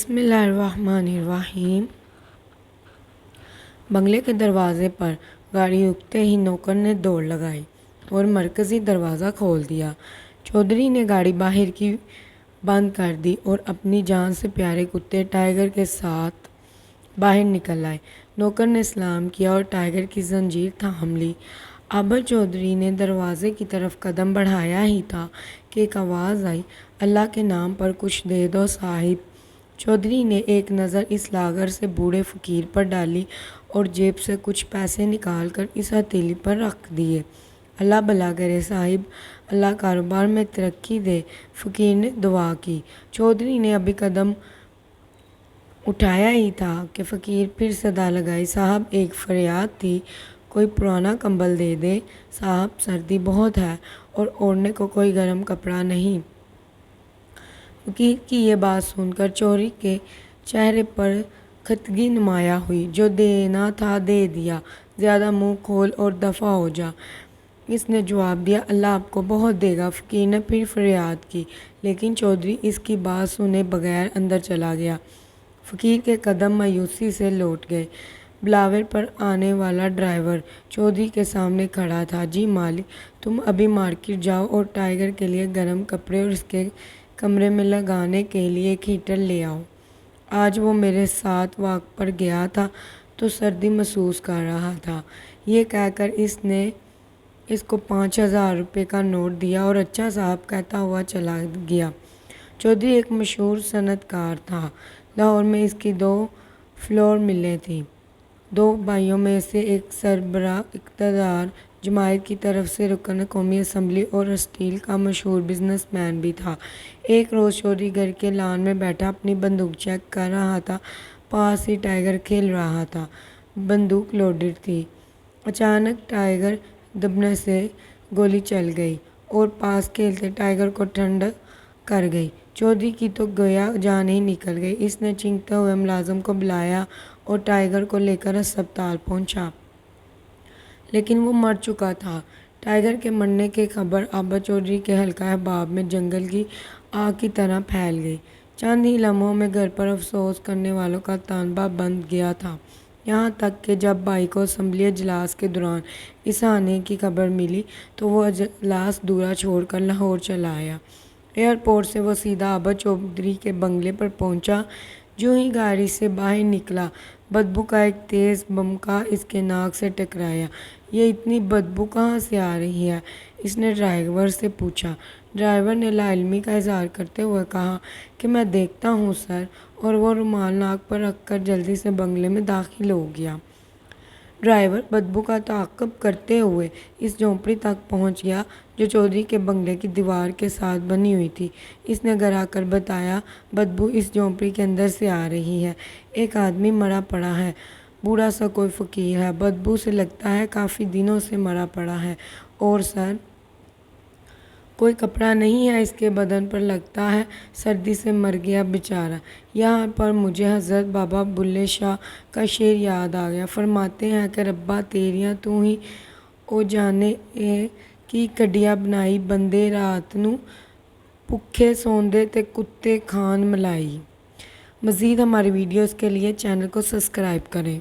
बिस्मिल्लाहिर्रहमानिर्रहीम। बंगले के दरवाजे पर गाड़ी रुकते ही नौकर ने दौड़ लगाई और मरकज़ी दरवाज़ा खोल दिया। चौधरी ने गाड़ी बाहर की बंद कर दी और अपनी जान से प्यारे कुत्ते टाइगर के साथ बाहर निकल आए। नौकर ने सलाम किया और टाइगर की जंजीर थाम ली। आबर चौधरी ने दरवाजे की तरफ कदम बढ़ाया ही था कि एक आवाज़ आई, अल्लाह के नाम पर कुछ दे दो साहिब। चौधरी ने एक नज़र इस लागर से बूढ़े फ़कीर पर डाली और जेब से कुछ पैसे निकाल कर इस हथेली पर रख दिए। अल्लाह भला करे साहिब, अल्लाह कारोबार में तरक्की दे, फ़कीर ने दुआ की। चौधरी ने अभी कदम उठाया ही था कि फ़कीर फिर सदा लगाई, साहब एक फरियाद थी, कोई पुराना कंबल दे दे साहब, सर्दी बहुत है और ओढ़ने को कोई गर्म कपड़ा नहीं। फ़कीर की ये बात सुनकर चौधरी के चेहरे पर खतगी नुमाया हुई। जो देना था दे दिया, ज़्यादा मुँह खोल और दफ़ा हो जा। इसने जवाब दिया, अल्लाह आपको बहुत देगा। फ़कीर ने फिर फरियाद की, लेकिन चौधरी इसकी बात सुने बगैर अंदर चला गया। फ़कीर के कदम मायूसी से लौट गए। बिलावर पर आने वाला ड्राइवर चौधरी के सामने खड़ा था। जी मालिक, तुम अभी मार्केट जाओ और टाइगर के लिए गर्म कपड़े और इसके कमरे में लगाने के लिए एक हीटर ले आओ। आज वो मेरे साथ वॉक पर गया था तो सर्दी महसूस कर रहा था। ये कहकर इसने इसको 5,000 रुपये का नोट दिया और अच्छा साहब कहता हुआ चला गया। चौधरी एक मशहूर सनतकार था। लाहौर में इसकी 2 फ्लोर मिलें थीं। 2 भाइयों में से एक सरबराह इक़्तिदार जमायत की तरफ से रुकन कौमी असम्बली और स्टील का मशहूर बिजनेसमैन भी था। एक रोज़ चौधरी घर के लान में बैठा अपनी बंदूक चेक कर रहा था। पास ही टाइगर खेल रहा था। बंदूक लोडेड थी। अचानक टाइगर दबने से गोली चल गई और पास खेलते टाइगर को ठंड कर गई। चौधरी की तो गोया जान ही निकल गई। इसने चीखते हुए मुलाजिम को बुलाया और टाइगर को लेकर अस्पताल पहुंचा, लेकिन वो मर चुका था। टाइगर के मरने की खबर आबा चौधरी के हल्का अहबाब में जंगल की आग की तरह फैल गई। चंद ही लम्हों में घर पर अफसोस करने वालों का तांबा बंध गया था। यहाँ तक कि जब भाई को असम्बली इजलास के दौरान इस हादसे की खबर मिली तो वो इजलास दूरा छोड़कर लाहौर चला आया। एयरपोर्ट से वो सीधा आबा चौधरी के बंगले पर पहुंचा। जो ही गाड़ी से बाहर निकला, बदबू का एक तेज़ बमका इसके नाक से टकराया। ये इतनी बदबू कहाँ से आ रही है? इसने ड्राइवर से पूछा। ड्राइवर ने लाइल्मी का इजहार करते हुए कहा कि मैं देखता हूँ सर, और वो रुमाल नाक पर रखकर जल्दी से बंगले में दाखिल हो गया। ड्राइवर बदबू का ताक़ुब करते हुए इस झोंपड़ी तक पहुंच गया जो चौधरी के बंगले की दीवार के साथ बनी हुई थी। इसने घर आकर बताया, बदबू इस झोंपड़ी के अंदर से आ रही है। एक आदमी मरा पड़ा है, बूढ़ा सा कोई फ़कीर है। बदबू से लगता है काफ़ी दिनों से मरा पड़ा है। और सर, कोई कपड़ा नहीं है इसके बदन पर, लगता है सर्दी से मर गया बेचारा। यहाँ पर मुझे हज़रत बाबा बुल्ले शाह का शेर याद आ गया। फरमाते हैं कि रब्बा तेरियां तू ही ओ जाने की कड़िया बनाई, बंदे रात नू भुखे सौंदे ते कुत्ते खान मलाई। मज़ीद हमारी वीडियोज़ के लिए चैनल को सब्सक्राइब करें।